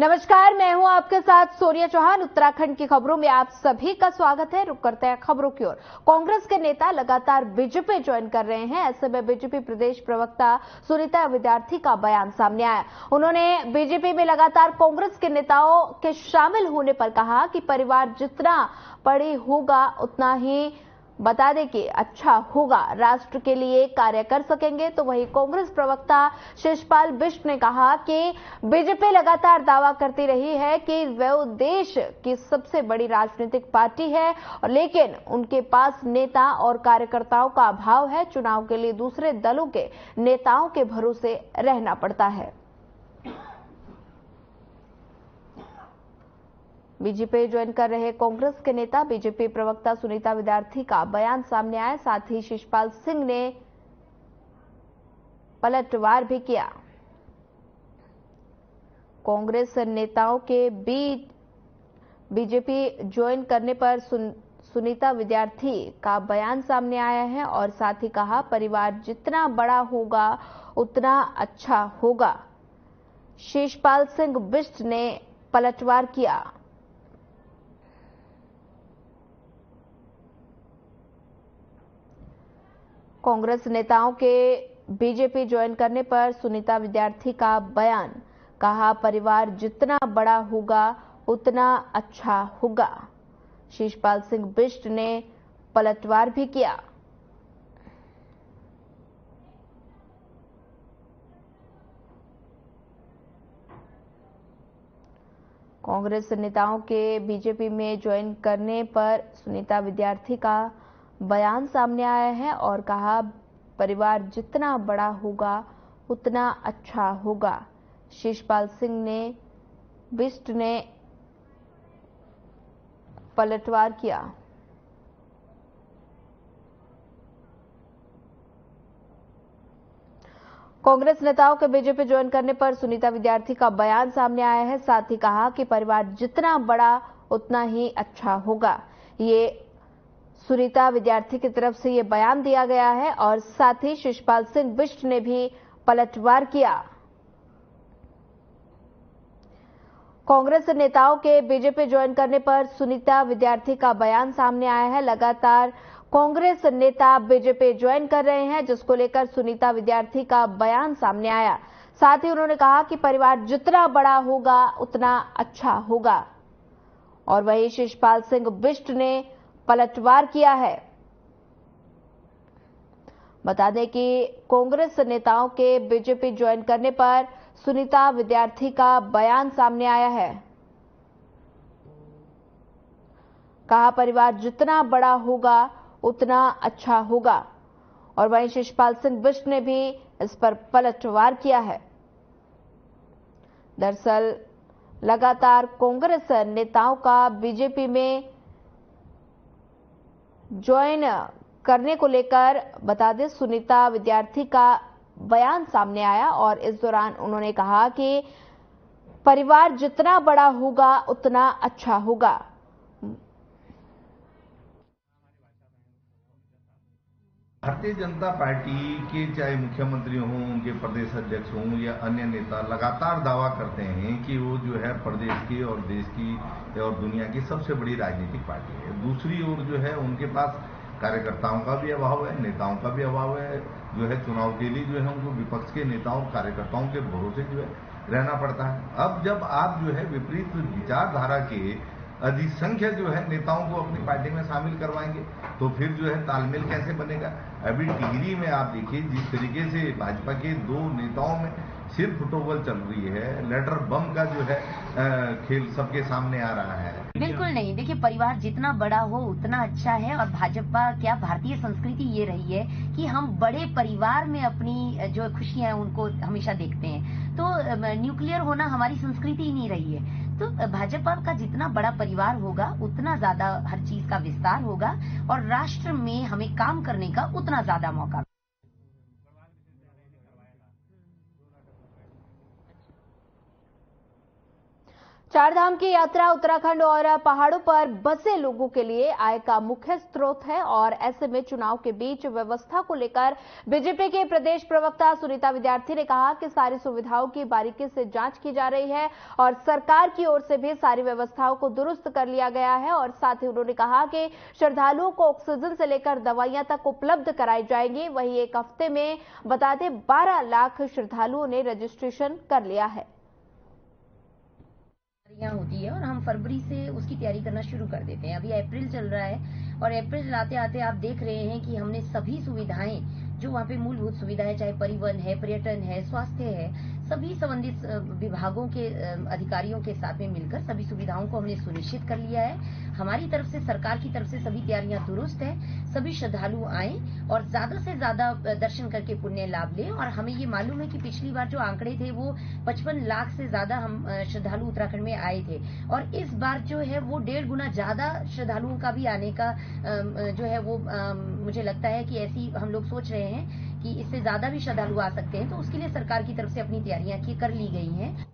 नमस्कार, मैं हूं आपके साथ सोनिया चौहान। उत्तराखंड की खबरों में आप सभी का स्वागत है। रुक करते हैं खबरों की ओर। कांग्रेस के नेता लगातार बीजेपी ज्वाइन कर रहे हैं। ऐसे में बीजेपी प्रदेश प्रवक्ता सुनीता विद्यार्थी का बयान सामने आया। उन्होंने बीजेपी में लगातार कांग्रेस के नेताओं के शामिल होने पर कहा कि परिवार जितना बड़ी होगा उतना ही बता दें कि अच्छा होगा, राष्ट्र के लिए कार्य कर सकेंगे। तो वहीं कांग्रेस प्रवक्ता शिषपाल बिष्ट ने कहा कि बीजेपी लगातार दावा करती रही है कि वह देश की सबसे बड़ी राजनीतिक पार्टी है, और लेकिन उनके पास नेता और कार्यकर्ताओं का अभाव है। चुनाव के लिए दूसरे दलों के नेताओं के भरोसे रहना पड़ता है। बीजेपी ज्वाइन कर रहे कांग्रेस के नेता बीजेपी प्रवक्ता सुनीता विद्यार्थी का बयान सामने आया। साथ ही शिषपाल सिंह ने पलटवार भी किया। कांग्रेस नेताओं के बीच बीजेपी ज्वाइन करने पर सुनीता विद्यार्थी का बयान सामने आया है और साथ ही कहा, परिवार जितना बड़ा होगा उतना अच्छा होगा। शिषपाल सिंह बिष्ट ने पलटवार किया। कांग्रेस नेताओं के बीजेपी ज्वाइन करने पर सुनीता विद्यार्थी का बयान, कहा परिवार जितना बड़ा होगा उतना अच्छा होगा। शिषपाल सिंह बिष्ट ने पलटवार भी किया। कांग्रेस नेताओं के बीजेपी में ज्वाइन करने पर सुनीता विद्यार्थी का बयान सामने आया है और कहा, परिवार जितना बड़ा होगा उतना अच्छा होगा। शिषपाल सिंह ने बिष्ट ने पलटवार किया। कांग्रेस नेताओं के बीजेपी ज्वाइन करने पर सुनीता विद्यार्थी का बयान सामने आया है। साथ ही कहा कि परिवार जितना बड़ा उतना ही अच्छा होगा। ये सुनीता विद्यार्थी की तरफ से ये बयान दिया गया है और साथ ही शिषपाल सिंह बिष्ट ने भी पलटवार किया। कांग्रेस नेताओं के बीजेपी ज्वाइन करने पर सुनीता विद्यार्थी का बयान सामने आया है। लगातार कांग्रेस नेता बीजेपी ज्वाइन कर रहे हैं, जिसको लेकर सुनीता विद्यार्थी का बयान सामने आया। साथ ही उन्होंने कहा कि परिवार जितना बड़ा होगा उतना अच्छा होगा। और वहीं शिषपाल सिंह बिष्ट ने पलटवार किया है। बता दें कि कांग्रेस नेताओं के बीजेपी ज्वाइन करने पर सुनीता विद्यार्थी का बयान सामने आया है। कहा, परिवार जितना बड़ा होगा उतना अच्छा होगा। और वहीं शिषपाल सिंह बिष्ट ने भी इस पर पलटवार किया है। दरअसल लगातार कांग्रेस नेताओं का बीजेपी में ज्वाइन करने को लेकर बता दें, सुनीता विद्यार्थी का बयान सामने आया और इस दौरान उन्होंने कहा कि परिवार जितना बड़ा होगा उतना अच्छा होगा। भारतीय जनता पार्टी के चाहे मुख्यमंत्री हों, उनके प्रदेश अध्यक्ष हों या अन्य नेता लगातार दावा करते हैं कि वो जो है प्रदेश की और देश की और दुनिया की सबसे बड़ी राजनीतिक पार्टी है। दूसरी ओर जो है उनके पास कार्यकर्ताओं का भी अभाव है, नेताओं का भी अभाव है। जो है चुनाव के लिए जो है उनको विपक्ष के नेताओं कार्यकर्ताओं के भरोसे जो है रहना पड़ता है। अब जब आप जो है विपरीत विचारधारा के अधिसंख्य जो है नेताओं को अपनी पार्टी में शामिल करवाएंगे तो फिर जो है तालमेल कैसे बनेगा। अभी टिहरी में आप देखिए जिस तरीके से भाजपा के दो नेताओं में सिर फुटोबल चल रही है, लेटर बम का जो है खेल सबके सामने आ रहा है। बिल्कुल नहीं, देखिए परिवार जितना बड़ा हो उतना अच्छा है। और भाजपा क्या भारतीय संस्कृति ये रही है कि हम बड़े परिवार में अपनी जो खुशियां हैं उनको हमेशा देखते हैं। तो न्यूक्लियर होना हमारी संस्कृति ही नहीं रही है। तो भाजपा का जितना बड़ा परिवार होगा उतना ज्यादा हर चीज का विस्तार होगा और राष्ट्र में हमें काम करने का उतना ज्यादा मौका। चारधाम की यात्रा उत्तराखंड और पहाड़ों पर बसे लोगों के लिए आय का मुख्य स्रोत है और ऐसे में चुनाव के बीच व्यवस्था को लेकर बीजेपी के प्रदेश प्रवक्ता सुनीता विद्यार्थी ने कहा कि सारी सुविधाओं की बारीकी से जांच की जा रही है और सरकार की ओर से भी सारी व्यवस्थाओं को दुरुस्त कर लिया गया है। और साथ ही उन्होंने कहा कि श्रद्धालुओं को ऑक्सीजन से लेकर दवाइयां तक उपलब्ध कराई जाएंगी। वहीं एक हफ्ते में बता दें 12 लाख श्रद्धालुओं ने रजिस्ट्रेशन कर लिया है। होती है और हम फरवरी से उसकी तैयारी करना शुरू कर देते हैं। अभी अप्रैल चल रहा है और अप्रैल आते आते आप देख रहे हैं कि हमने सभी सुविधाएं जो वहाँ पे मूलभूत सुविधा है, चाहे परिवहन है, पर्यटन है, स्वास्थ्य है, सभी संबंधित विभागों के अधिकारियों के साथ में मिलकर सभी सुविधाओं को हमने सुनिश्चित कर लिया है। हमारी तरफ से, सरकार की तरफ से सभी तैयारियां दुरुस्त है। सभी श्रद्धालु आए और ज्यादा से ज्यादा दर्शन करके पुण्य लाभ लें। और हमें ये मालूम है कि पिछली बार जो आंकड़े थे वो 55 लाख से ज्यादा हम श्रद्धालु उत्तराखंड में आए थे और इस बार जो है वो 1.5 गुना ज्यादा श्रद्धालुओं का भी आने का जो है वो मुझे लगता है कि ऐसी हम लोग सोच रहे हैं कि इससे ज्यादा भी श्रद्धालु आ सकते हैं। तो उसके लिए सरकार की तरफ से अपनी तैयारियां कर ली गई हैं।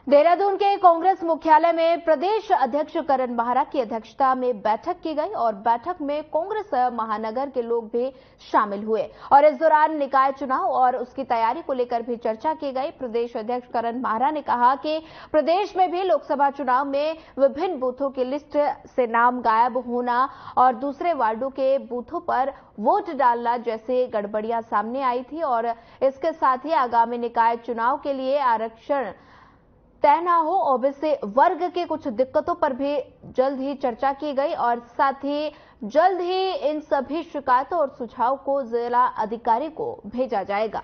देहरादून के कांग्रेस मुख्यालय में प्रदेश अध्यक्ष करण माहरा की अध्यक्षता में बैठक की गई और बैठक में कांग्रेस महानगर के लोग भी शामिल हुए और इस दौरान निकाय चुनाव और उसकी तैयारी को लेकर भी चर्चा की गई। प्रदेश अध्यक्ष करण माहरा ने कहा कि प्रदेश में भी लोकसभा चुनाव में विभिन्न बूथों की लिस्ट से नाम गायब होना और दूसरे वार्डों के बूथों पर वोट डालना जैसे गड़बड़ियां सामने आई थी और इसके साथ ही आगामी निकाय चुनाव के लिए आरक्षण तय न हो, ओबीसी वर्ग के कुछ दिक्कतों पर भी जल्द ही चर्चा की गई और साथ ही जल्द ही इन सभी शिकायतों और सुझाव को जिला अधिकारी को भेजा जाएगा।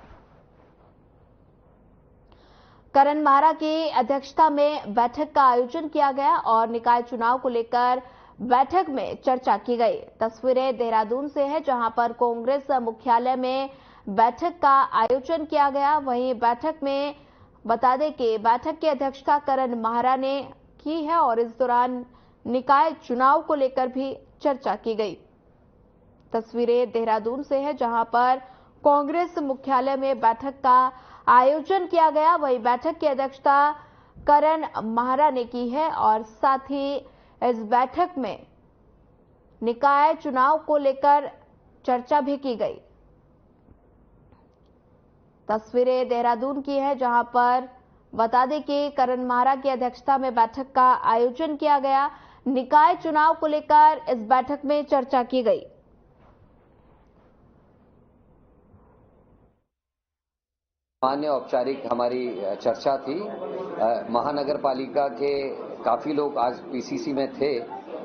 करण माहरा की अध्यक्षता में बैठक का आयोजन किया गया और निकाय चुनाव को लेकर बैठक में चर्चा की गई। तस्वीरें देहरादून से है जहां पर कांग्रेस मुख्यालय में बैठक का आयोजन किया गया। वहीं बैठक में बता दें कि बैठक की अध्यक्षता करण माहरा ने की है और इस दौरान निकाय चुनाव को लेकर भी चर्चा की गई। तस्वीरें देहरादून से है जहां पर कांग्रेस मुख्यालय में बैठक का आयोजन किया गया। वही बैठक की अध्यक्षता करण माहरा ने की है और साथ ही इस बैठक में निकाय चुनाव को लेकर चर्चा भी की गई। तस्वीरें देहरादून की है जहां पर बता दें कि करण माहरा की अध्यक्षता में बैठक का आयोजन किया गया। निकाय चुनाव को लेकर इस बैठक में चर्चा की गई। सामान्य औपचारिक हमारी चर्चा थी। महानगर पालिका के काफी लोग आज पीसीसी में थे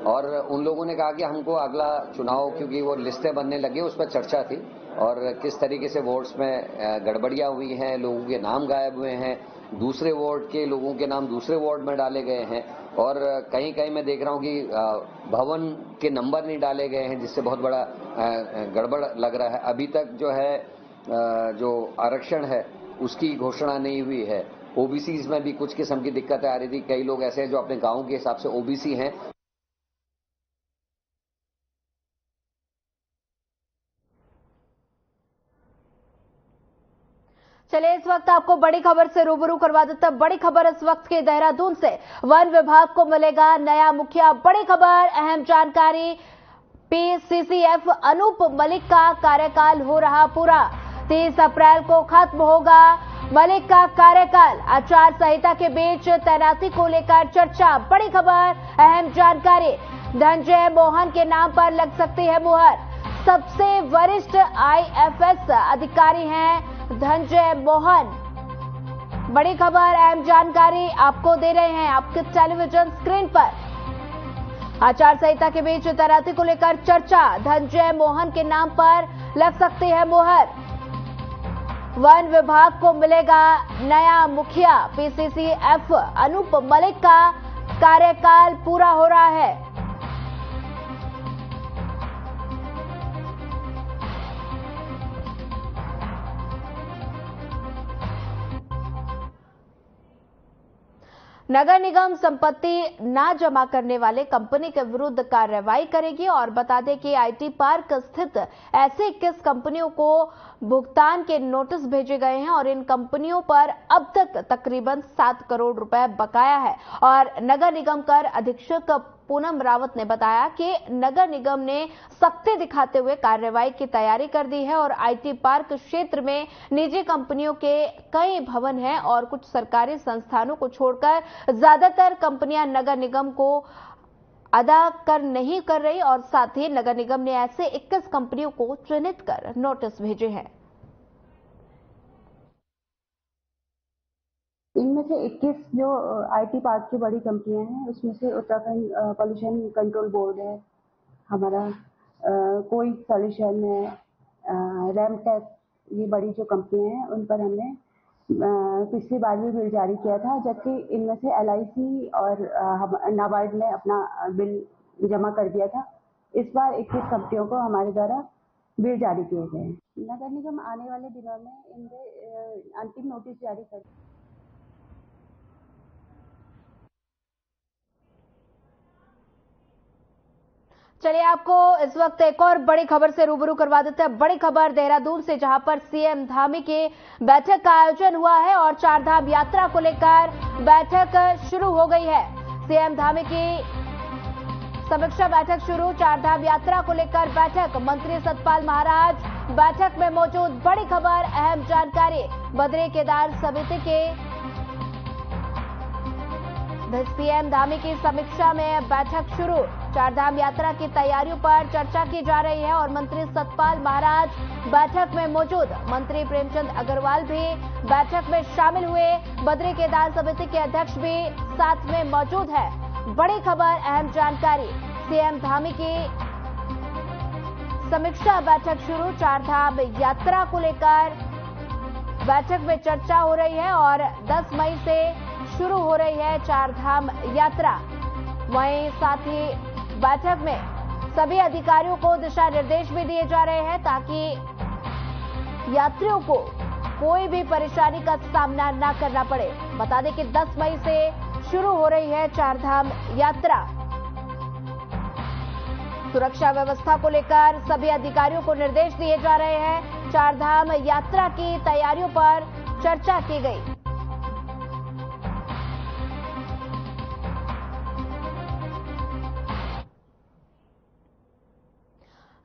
और उन लोगों ने कहा कि हमको अगला चुनाव, क्योंकि वो लिस्टें बनने लगे, उस पर चर्चा थी और किस तरीके से वोट्स में गड़बड़ियां हुई हैं, लोगों के नाम गायब हुए हैं, दूसरे वार्ड के लोगों के नाम दूसरे वार्ड में डाले गए हैं और कहीं कहीं मैं देख रहा हूं कि भवन के नंबर नहीं डाले गए हैं, जिससे बहुत बड़ा गड़बड़ लग रहा है। अभी तक जो है जो आरक्षण है उसकी घोषणा नहीं हुई है। ओबीसी में भी कुछ किस्म की दिक्कतें आ रही थी। कई लोग ऐसे हैं जो अपने गांव के हिसाब से ओबीसी हैं। चलिए इस वक्त आपको बड़ी खबर से रूबरू करवा देता। बड़ी खबर इस वक्त के देहरादून से, वन विभाग को मिलेगा नया मुखिया। बड़ी खबर, अहम जानकारी, पीसीसीएफ अनूप मलिक का कार्यकाल हो रहा पूरा। 30 अप्रैल को खत्म होगा मलिक का कार्यकाल। आचार संहिता के बीच तैनाती को लेकर चर्चा। बड़ी खबर, अहम जानकारी, धनंजय मोहन के नाम पर लग सकती है मुहर। सबसे वरिष्ठ आईएफएस अधिकारी हैं धनंजय मोहन। बड़ी खबर, अहम जानकारी आपको दे रहे हैं आपके टेलीविजन स्क्रीन पर। आचार संहिता के बीच तैनाती को लेकर चर्चा। धनंजय मोहन के नाम पर लग सकती है मुहर। वन विभाग को मिलेगा नया मुखिया। पीसीसीएफ अनूप मलिक का कार्यकाल पूरा हो रहा है। नगर निगम संपत्ति ना जमा करने वाले कंपनी के विरुद्ध कार्रवाई करेगी और बता दें कि आईटी पार्क स्थित ऐसे 21 कंपनियों को भुगतान के नोटिस भेजे गए हैं और इन कंपनियों पर अब तक तकरीबन 7 करोड़ रुपए बकाया है। और नगर निगम कर अधीक्षक पूनम रावत ने बताया कि नगर निगम ने सख्ती दिखाते हुए कार्रवाई की तैयारी कर दी है और आईटी पार्क क्षेत्र में निजी कंपनियों के कई भवन हैं और कुछ सरकारी संस्थानों को छोड़कर ज्यादातर कंपनियां नगर निगम को अदा नहीं कर रही और साथ ही नगर निगम ने ऐसे 21 कंपनियों को चिन्हित कर नोटिस भेजे हैं। इनमें से 21 जो आईटी पार्क की बड़ी कंपनियां हैं उसमें से उत्तराखंड पॉल्यूशन कंट्रोल बोर्ड है हमारा, कोई सॉल्यूशन है, रैमटेक, ये बड़ी जो कंपनियां हैं उन पर हमने पिछली बार भी बिल जारी किया था, जबकि इनमें से एलआईसी और नाबार्ड ने अपना बिल जमा कर दिया था। इस बार 21 कंपनियों को हमारे द्वारा बिल जारी किए गए हैं। नगर निगम आने वाले दिनों में इनके अंतिम नोटिस जारी कर। चलिए आपको इस वक्त एक और बड़ी खबर से रूबरू करवा देते हैं। बड़ी खबर देहरादून से, जहां पर सीएम धामी की बैठक का आयोजन हुआ है और चारधाम यात्रा को लेकर बैठक शुरू हो गई है। सीएम धामी की समीक्षा बैठक शुरू, चारधाम यात्रा को लेकर बैठक, मंत्री सतपाल महाराज बैठक में मौजूद। बड़ी खबर, अहम जानकारी, बद्री केदार समिति के सीएम धामी की समीक्षा में बैठक शुरू, चारधाम यात्रा की तैयारियों पर चर्चा की जा रही है और मंत्री सतपाल महाराज बैठक में मौजूद। मंत्री प्रेमचंद अग्रवाल भी बैठक में शामिल हुए, बद्री केदार समिति के अध्यक्ष भी साथ में मौजूद है। बड़ी खबर, अहम जानकारी, सीएम धामी की समीक्षा बैठक शुरू, चारधाम यात्रा को लेकर बैठक में चर्चा हो रही है और 10 मई से शुरू हो रही है चारधाम यात्रा। वहीं साथ ही बैठक में सभी अधिकारियों को दिशा निर्देश भी दिए जा रहे हैं ताकि यात्रियों को कोई भी परेशानी का सामना न करना पड़े। बता दें कि 10 मई से शुरू हो रही है चारधाम यात्रा। सुरक्षा व्यवस्था को लेकर सभी अधिकारियों को निर्देश दिए जा रहे हैं। चारधाम यात्रा की तैयारियों पर चर्चा की गई।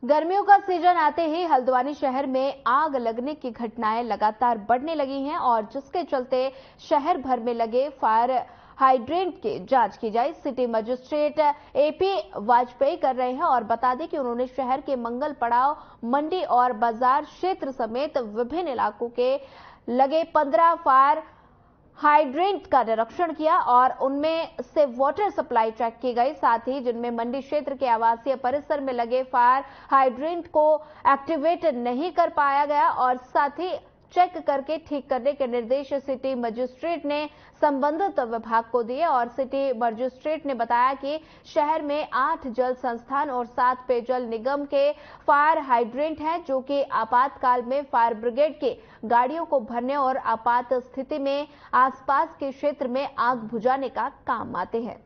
गर्मियों का सीजन आते ही हल्द्वानी शहर में आग लगने की घटनाएं लगातार बढ़ने लगी हैं और जिसके चलते शहर भर में लगे फायर हाइड्रेंट की जांच की जाए, सिटी मजिस्ट्रेट एपी वाजपेयी कर रहे हैं। और बता दें कि उन्होंने शहर के मंगल पड़ाव, मंडी और बाजार क्षेत्र समेत विभिन्न इलाकों के लगे 15 फायर हाइड्रेंट का निरीक्षण किया और उनमें से वाटर सप्लाई चेक की गई। साथ ही जिनमें मंडी क्षेत्र के आवासीय परिसर में लगे फायर हाइड्रेंट को एक्टिवेट नहीं कर पाया गया और साथ ही चेक करके ठीक करने के निर्देश सिटी मजिस्ट्रेट ने संबंधित विभाग को दिए। और सिटी मजिस्ट्रेट ने बताया कि शहर में 8 जल संस्थान और 7 पेयजल निगम के फायर हाइड्रेंट हैं, जो कि आपातकाल में फायर ब्रिगेड की गाड़ियों को भरने और आपात स्थिति में आसपास के क्षेत्र में आग बुझाने का काम आते हैं।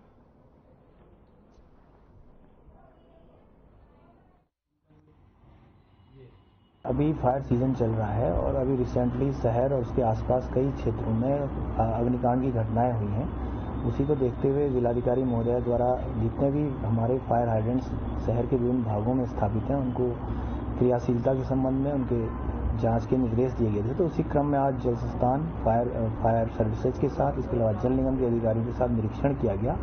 अभी फायर सीजन चल रहा है और अभी रिसेंटली शहर और उसके आसपास कई क्षेत्रों में अग्निकांड की घटनाएं हुई हैं। उसी को देखते हुए जिलाधिकारी महोदय द्वारा जितने भी हमारे फायर हाइड्रेंट्स शहर के विभिन्न भागों में स्थापित हैं उनको क्रियाशीलता के संबंध में उनके जांच के निर्देश दिए गए थे। तो उसी क्रम में आज जल संस्थान, फायर सर्विसेज के साथ, इसके अलावा जल निगम के अधिकारियों के साथ निरीक्षण किया गया।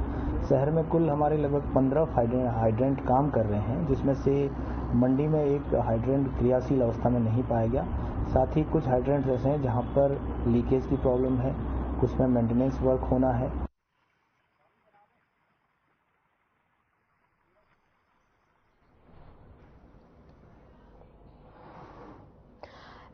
शहर में कुल हमारे लगभग 15 हाइड्रेंट काम कर रहे हैं, जिसमें से मंडी में एक हाइड्रेंट क्रियाशील अवस्था में नहीं पाया गया। साथ ही कुछ हाइड्रेंट्स ऐसे हैं जहां पर लीकेज की प्रॉब्लम है, कुछ में मेंटेनेंस वर्क होना है।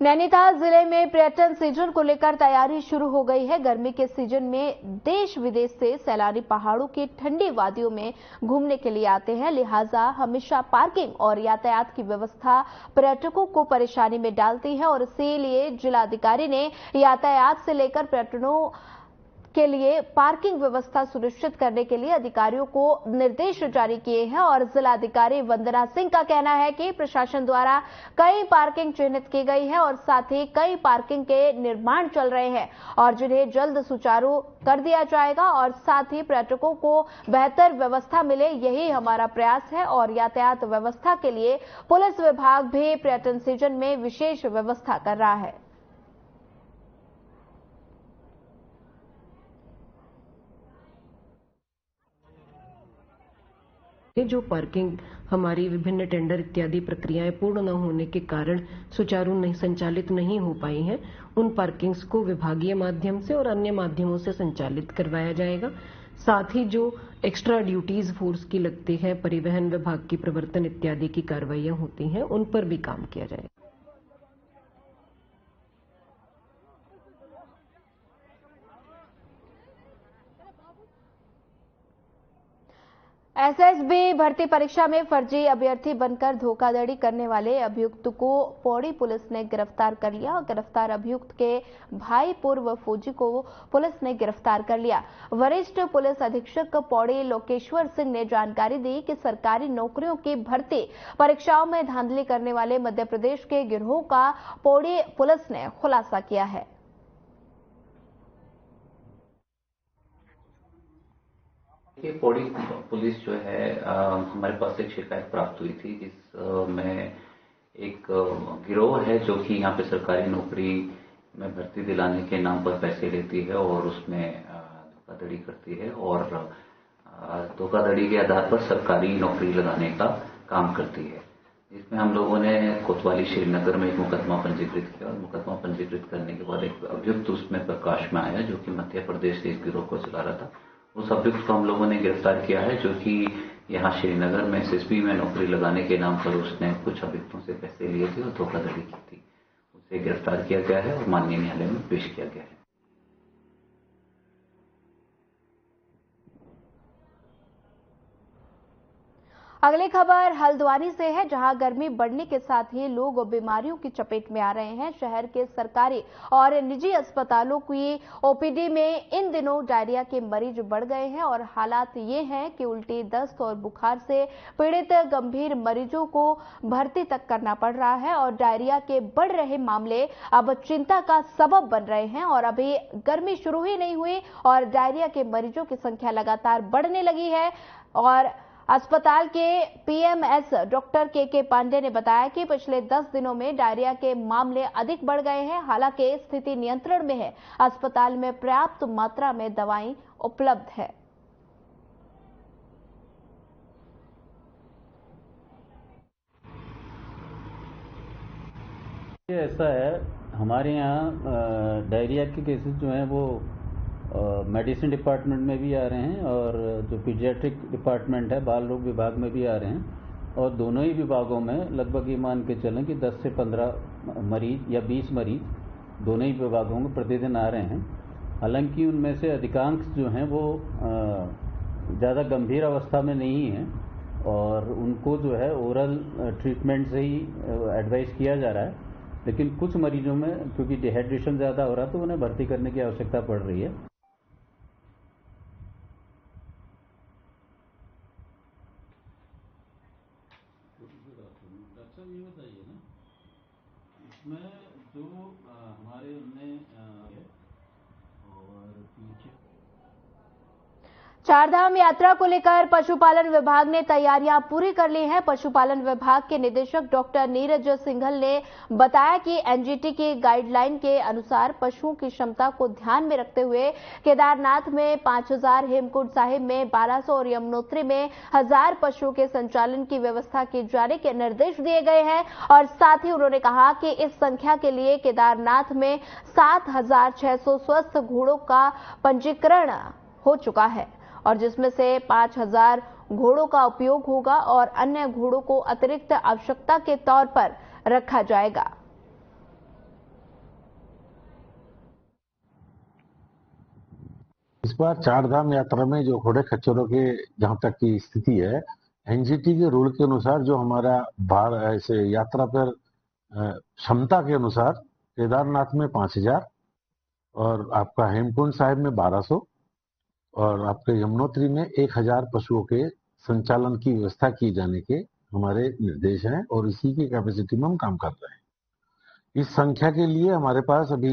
नैनीताल जिले में पर्यटन सीजन को लेकर तैयारी शुरू हो गई है। गर्मी के सीजन में देश विदेश से सैलानी पहाड़ों की ठंडी वादियों में घूमने के लिए आते हैं, लिहाजा हमेशा पार्किंग और यातायात की व्यवस्था पर्यटकों को परेशानी में डालती है और इसीलिए जिलाधिकारी ने यातायात से लेकर पर्यटकों के लिए पार्किंग व्यवस्था सुनिश्चित करने के लिए अधिकारियों को निर्देश जारी किए हैं और जिलाधिकारी वंदना सिंह का कहना है कि प्रशासन द्वारा कई पार्किंग चिन्हित की गई है और साथ ही कई पार्किंग के निर्माण चल रहे हैं और जिन्हें जल्द सुचारू कर दिया जाएगा और साथ ही पर्यटकों को बेहतर व्यवस्था मिले, यही हमारा प्रयास है। और यातायात व्यवस्था के लिए पुलिस विभाग भी पर्यटन सीजन में विशेष व्यवस्था कर रहा है। जो पार्किंग हमारी विभिन्न टेंडर इत्यादि प्रक्रियाएं पूर्ण न होने के कारण सुचारू नहीं संचालित नहीं हो पाई हैं, उन पार्किंग्स को विभागीय माध्यम से और अन्य माध्यमों से संचालित करवाया जाएगा। साथ ही जो एक्स्ट्रा ड्यूटीज फोर्स की लगती है, परिवहन विभाग की प्रवर्तन इत्यादि की कार्रवाइयां होती हैं, उन पर भी काम किया जाएगा। एसएसबी भर्ती परीक्षा में फर्जी अभ्यर्थी बनकर धोखाधड़ी करने वाले अभियुक्त को पौड़ी पुलिस ने गिरफ्तार कर लिया। गिरफ्तार अभियुक्त के भाई पूर्व फौजी को पुलिस ने गिरफ्तार कर लिया। वरिष्ठ पुलिस अधीक्षक पौड़ी लोकेश्वर सिंह ने जानकारी दी कि सरकारी नौकरियों की भर्ती परीक्षाओं में धांधली करने वाले मध्य प्रदेश के गिरोह का पौड़ी पुलिस ने खुलासा किया है। पौड़ी पुलिस जो है हमारे पास एक शिकायत प्राप्त हुई थी जिसमें एक गिरोह है जो कि यहाँ पे सरकारी नौकरी में भर्ती दिलाने के नाम पर पैसे लेती है और उसमें धोखाधड़ी करती है और धोखाधड़ी के आधार पर सरकारी नौकरी लगाने का काम करती है, जिसमें हम लोगों ने कोतवाली श्रीनगर में एक मुकदमा पंजीकृत किया और मुकदमा पंजीकृत करने के बाद एक अभियुक्त उसमें प्रकाश में आया जो कि मध्य प्रदेश से इस गिरोह को चला रहा था। उस अभियुक्त को हम लोगों ने गिरफ्तार किया है जो कि यहाँ श्रीनगर में एसएसबी में नौकरी लगाने के नाम पर उसने कुछ अभियुक्तों से पैसे लिए थे और धोखाधड़ी की थी। उसे गिरफ्तार किया गया है और माननीय न्यायालय में पेश किया गया है। अगली खबर हल्द्वानी से है, जहां गर्मी बढ़ने के साथ ही लोग बीमारियों की चपेट में आ रहे हैं। शहर के सरकारी और निजी अस्पतालों की ओपीडी में इन दिनों डायरिया के मरीज बढ़ गए हैं और हालात ये हैं कि उल्टी, दस्त और बुखार से पीड़ित गंभीर मरीजों को भर्ती तक करना पड़ रहा है और डायरिया के बढ़ रहे मामले अब चिंता का सबब बन रहे हैं। और अभी गर्मी शुरू ही नहीं हुई और डायरिया के मरीजों की संख्या लगातार बढ़ने लगी है। और अस्पताल के पीएमएस डॉक्टर के पांडे ने बताया कि पिछले 10 दिनों में डायरिया के मामले अधिक बढ़ गए हैं। हालांकि स्थिति नियंत्रण में है, अस्पताल में पर्याप्त मात्रा में दवाएं उपलब्ध है। ऐसा है, हमारे यहाँ डायरिया के केसेस जो हैं वो मेडिसिन डिपार्टमेंट में भी आ रहे हैं और जो पीडियाट्रिक डिपार्टमेंट है बाल रोग विभाग में भी आ रहे हैं और दोनों ही विभागों में लगभग ये मान के चलें कि 10 से 15 मरीज या 20 मरीज दोनों ही विभागों में प्रतिदिन आ रहे हैं। हालांकि उनमें से अधिकांश जो हैं वो ज़्यादा गंभीर अवस्था में नहीं हैं और उनको जो है ओरल ट्रीटमेंट से ही एडवाइस किया जा रहा है, लेकिन कुछ मरीजों में क्योंकि डिहाइड्रेशन ज़्यादा हो रहा है तो उन्हें भर्ती करने की आवश्यकता पड़ रही है। ये बताइए ना, इसमें जो हमारे उनने और पीछे चारधाम यात्रा को लेकर पशुपालन विभाग ने तैयारियां पूरी कर ली हैं। पशुपालन विभाग के निदेशक डॉक्टर नीरज सिंघल ने बताया कि एनजीटी की गाइडलाइन के अनुसार पशुओं की क्षमता को ध्यान में रखते हुए केदारनाथ में 5000, हेमकुंड साहिब में 1200 और यमुनोत्री में 1000 पशुओं के संचालन की व्यवस्था किए जाने के निर्देश दिए गए हैं। और साथ ही उन्होंने कहा कि इस संख्या के लिए केदारनाथ में 7600 स्वस्थ घोड़ों का पंजीकरण हो चुका है और जिसमें से 5000 घोड़ों का उपयोग होगा और अन्य घोड़ों को अतिरिक्त आवश्यकता के तौर पर रखा जाएगा। इस बार चारधाम यात्रा में जो घोड़े खच्चरों के जहां तक की स्थिति है, एनजीटी के रूल के अनुसार जो हमारा भार ऐसे यात्रा पर क्षमता के अनुसार केदारनाथ में 5000 और आपका हेमकुंड साहिब में 1200 और आपके यमुनोत्री में 1000 पशुओं के संचालन की व्यवस्था की जाने के हमारे निर्देश हैं और इसी की कैपेसिटी में हम काम कर रहे हैं। इस संख्या के लिए हमारे पास अभी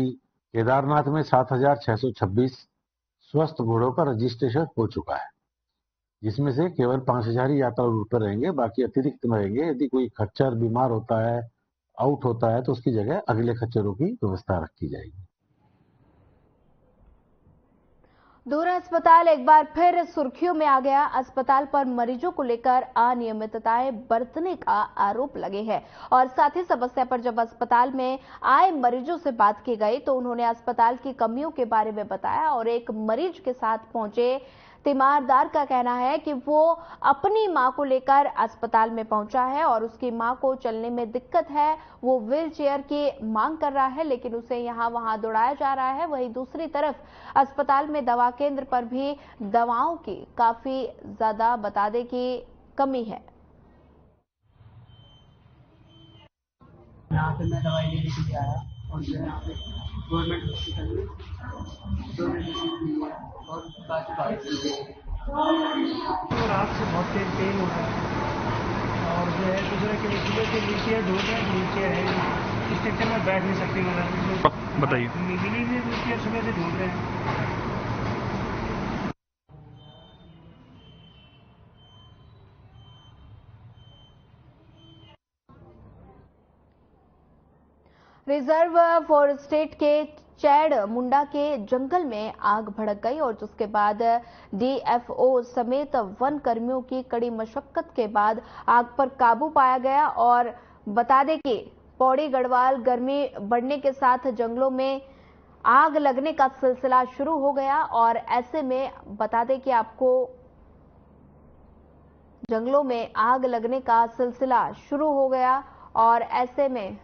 केदारनाथ में 7626 स्वस्थ घोड़ों का रजिस्ट्रेशन हो चुका है, जिसमें से केवल 5000 ही यात्रा रूट पर रहेंगे, बाकी अतिरिक्त में रहेंगे। यदि कोई खच्चर बीमार होता है, आउट होता है, तो उसकी जगह अगले खच्चरों की व्यवस्था रखी जाएगी। दूर अस्पताल एक बार फिर सुर्खियों में आ गया। अस्पताल पर मरीजों को लेकर अनियमितताएं बरतने का आरोप लगे हैं और साथ ही समस्या पर जब अस्पताल में आए मरीजों से बात की गई तो उन्होंने अस्पताल की कमियों के बारे में बताया और एक मरीज के साथ पहुंचे तीमारदार का कहना है कि वो अपनी मां को लेकर अस्पताल में पहुंचा है और उसकी मां को चलने में दिक्कत है। वो व्हील चेयर की मांग कर रहा है लेकिन उसे यहां वहां दौड़ाया जा रहा है। वहीं दूसरी तरफ अस्पताल में दवा केंद्र पर भी दवाओं की काफी ज्यादा बता दें कि कमी है। यहाँ पे मैं दवाई लेने के लिए आया और जो यहाँ पे गवर्नमेंट हॉस्पिटल में और रात से बहुत तेज पेन हो रहा है और जो है दूसरा के सुबह के नीचे ढूंढ रहे हैं, नीचे है इस स्ट्रक्चर में बैठ नहीं सकते। मतलब बताइए, मिली नीचे सुबह से ढूंढ रहे हैं। रिजर्व फॉरेस्ट के चैड मुंडा के जंगल में आग भड़क गई और जिसके बाद डीएफओ समेत वन कर्मियों की कड़ी मशक्कत के बाद आग पर काबू पाया गया। और बता दें कि पौड़ी गढ़वाल गर्मी बढ़ने के साथ जंगलों में आग लगने का सिलसिला शुरू हो गया और ऐसे में बता दें कि आपको जंगलों में आग लगने का सिलसिला शुरू हो गया और ऐसे में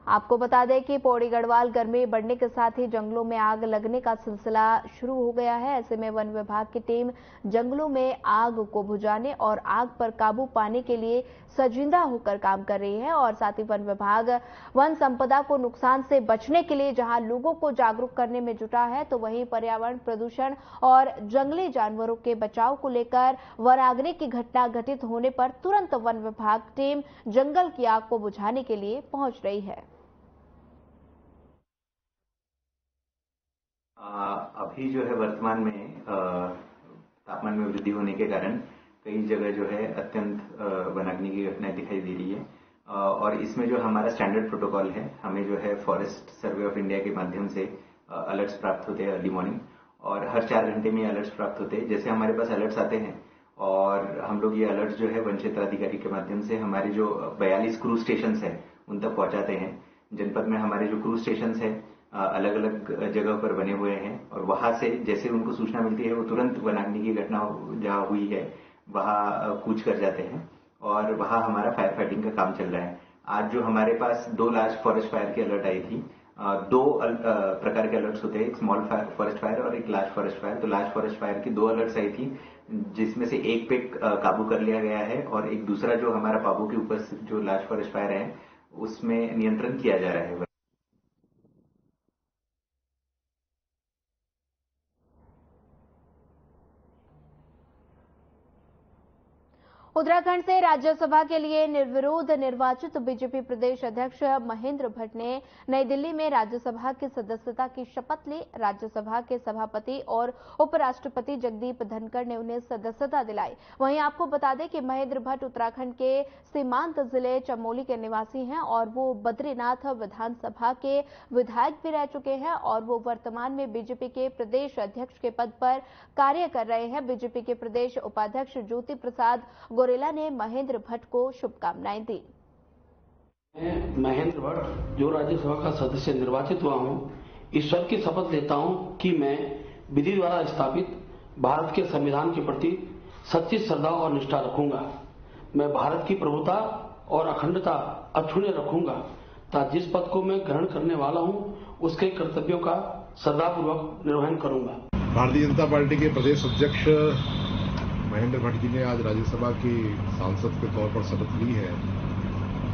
आपको बता दें कि पौड़ी गढ़वाल गर्मी बढ़ने के साथ ही जंगलों में आग लगने का सिलसिला शुरू हो गया है। ऐसे में वन विभाग की टीम जंगलों में आग को बुझाने और आग पर काबू पाने के लिए सजिंदा होकर काम कर रही है और साथ ही वन विभाग वन संपदा को नुकसान से बचने के लिए जहां लोगों को जागरूक करने में जुटा है तो वहीं पर्यावरण प्रदूषण और जंगली जानवरों के बचाव को लेकर वनाग्नि की घटना घटित होने पर तुरंत वन विभाग टीम जंगल की आग को बुझाने के लिए पहुंच रही है। अभी जो है वर्तमान में तापमान में वृद्धि होने के कारण कई जगह जो है अत्यंत वनाग्नि की घटनाएं दिखाई दे रही है और इसमें जो हमारा स्टैंडर्ड प्रोटोकॉल है, हमें जो है फॉरेस्ट सर्वे ऑफ इंडिया के माध्यम से अलर्ट्स प्राप्त होते हैं अर्ली मॉर्निंग और हर 4 घंटे में अलर्ट्स प्राप्त होते हैं। जैसे हमारे पास अलर्ट्स आते हैं और हम लोग ये अलर्ट्स जो है वन क्षेत्राधिकारी के माध्यम से हमारे जो 42 क्रूज स्टेशन है उन तक पहुंचाते हैं। जनपद में हमारे जो क्रूज स्टेशन है अलग अलग जगह पर बने हुए हैं और वहां से जैसे उनको सूचना मिलती है वो तुरंत वनाग्नि की घटना जहां हुई है वहां कूच कर जाते हैं और वहां हमारा फायर फाइटिंग का काम चल रहा है। आज जो हमारे पास 2 लार्ज फॉरेस्ट फायर की अलर्ट आई थी, 2 प्रकार के अलर्ट्स होते हैं, एक स्मॉल फॉरेस्ट फायर और एक लार्ज फॉरेस्ट फायर। तो लार्ज फॉरेस्ट फायर की 2 अलर्ट्स आई थी जिसमें से एक पे काबू कर लिया गया है और एक दूसरा जो हमारा पाबू के ऊपर जो लार्ज फॉरेस्ट फायर है उसमें नियंत्रण किया जा रहा है। उत्तराखंड से राज्यसभा के लिए निर्विरोध निर्वाचित बीजेपी प्रदेश अध्यक्ष महेंद्र भट्ट ने नई दिल्ली में राज्यसभा की सदस्यता की शपथ ली। राज्यसभा के सभापति और उपराष्ट्रपति जगदीप धनखड़ ने उन्हें सदस्यता दिलाई। वहीं आपको बता दें कि महेंद्र भट्ट उत्तराखंड के सीमांत जिले चमोली के निवासी हैं और वो बद्रीनाथ विधानसभा के विधायक भी रह चुके हैं और वो वर्तमान में बीजेपी के प्रदेश अध्यक्ष के पद पर कार्य कर रहे हैं। बीजेपी के प्रदेश उपाध्यक्ष ज्योति प्रसाद गोरेला ने महेंद्र भट्ट को शुभकामनाएं दी। मैं महेंद्र भट्ट जो राज्यसभा का सदस्य निर्वाचित हुआ हूं, ईश्वर की शपथ लेता हूं कि मैं विधि द्वारा स्थापित भारत के संविधान के प्रति सच्ची श्रद्धा और निष्ठा रखूंगा। मैं भारत की प्रभुता और अखंडता अक्षुण्य रखूंगा तथा जिस पद को मैं ग्रहण करने वाला हूं उसके कर्तव्यों का श्रद्धापूर्वक निर्वहन करूंगा। भारतीय जनता पार्टी के प्रदेश अध्यक्ष महेंद्र भट्ट जी ने आज राज्यसभा की सांसद के तौर पर शपथ ली है।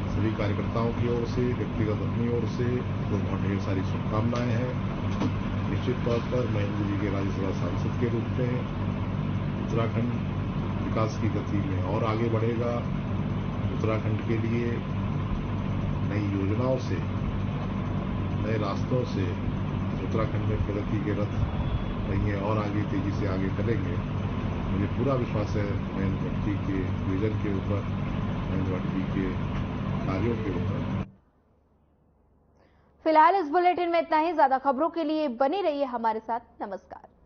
सभी कार्यकर्ताओं की ओर से, व्यक्तिगत अपनी ओर से तो बहुत ढेर सारी शुभकामनाएं हैं। निश्चित तौर पर महेंद्र जी के राज्यसभा सांसद के रूप में उत्तराखंड विकास की गति में और आगे बढ़ेगा। उत्तराखंड के लिए नई योजनाओं से, नए रास्तों से उत्तराखंड में प्रगति के रथ नहीं है और आगे तेजी से आगे चलेंगे। मुझे पूरा विश्वास है महेंद्र भट्ट जी के विजन के ऊपर, महेंद्र भट्ट जी के कार्यों के ऊपर। फिलहाल इस बुलेटिन में इतना ही। ज्यादा खबरों के लिए बनी रहिए हमारे साथ। नमस्कार।